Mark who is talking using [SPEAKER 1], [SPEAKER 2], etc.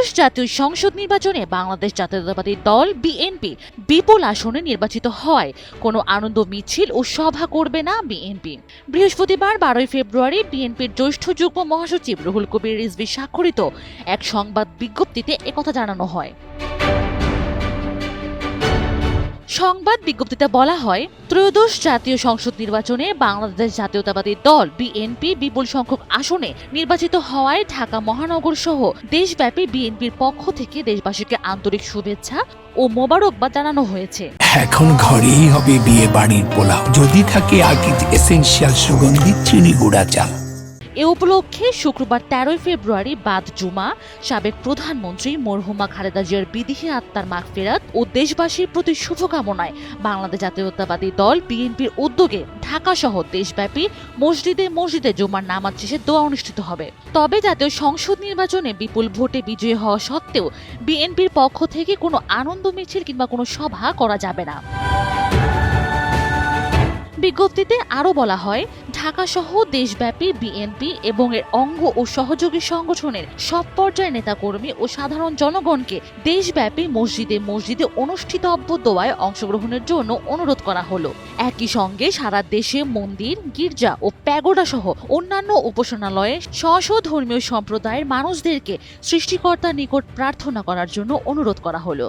[SPEAKER 1] ত্রয়োদশ জাতীয় সংসদ নির্বাচনে বাংলাদেশ জাতীয়তাবাদী দল বিএনপি বিপুল আসনে নির্বাচিত হয় কোনো আনন্দ মিছিল ও সভা করবে না বিএনপি। বৃহস্পতিবার 12 ফেব্রুয়ারি বিএনপির জ্যেষ্ঠ যুগ্ম মহাসচিব রুহুল কবির রিজভী স্বাক্ষরিত এক সংবাদ বিজ্ঞপ্তিতে একথা জানানো হয়। সংবাদ বিজ্ঞপ্তিতে বলা হয়, ত্রয়োদশ জাতীয় সংসদ নির্বাচনে বাংলাদেশ জাতীয়তাবাদী দল বিএনপি বিপুল সংখ্যক আসনে নির্বাচিত হওয়ায় ঢাকা মহানগর সহ দেশব্যাপী বিএনপির পক্ষ থেকে দেশবাসীকে আন্তরিক শুভেচ্ছা ও মোবারকবাদ জানানো হয়েছে।
[SPEAKER 2] এখন ঘরেই হবে বিয়ে বাড়ির পোলাও, যদি থাকে আকিজ এসেনশিয়াল সুগন্ধি চিনি গুঁড়া চাল।
[SPEAKER 1] এ উপলক্ষে শুক্রবার 13 ফেব্রুয়ারি বাদ জুমা সাবেক প্রধানমন্ত্রী মরহুমা খালেদা জিয়ার বিদেহী আত্মার মাগফিরাত ও দেশবাসীর প্রতি শুভকামনায় বাংলাদেশ জাতীয়তাবাদী দল বিএনপির উদ্যোগে ঢাকা সহ দেশব্যাপী মসজিদে মসজিদে জুমার নামাজ শেষে দোয়া অনুষ্ঠিত হবে। তবে জাতীয় সংসদ নির্বাচনে বিপুল ভোটে বিজয়ী হওয়া সত্ত্বেও বিএনপির পক্ষ থেকে কোনো আনন্দ মিছিল কিংবা কোনো সভা করা যাবে না। বিজ্ঞপ্তিতে আরও বলা হয়, ঢাকা সহ দেশব্যাপী বিএনপি এবং এর অঙ্গ ও সহযোগী সংগঠনের সব পর্যায়ের নেতাকর্মী ও সাধারণ জনগণকে দেশব্যাপী মসজিদে মসজিদে অনুষ্ঠিতব্য দোয়ায় অংশগ্রহণের জন্য অনুরোধ করা হলো। একই সঙ্গে সারা দেশে মন্দির, গির্জা ও প্যাগোডা সহ অন্যান্য উপাসনালয়ে স্ব ধর্মীয় সম্প্রদায়ের মানুষদেরকে সৃষ্টিকর্তার নিকট প্রার্থনা করার জন্য অনুরোধ করা হলো।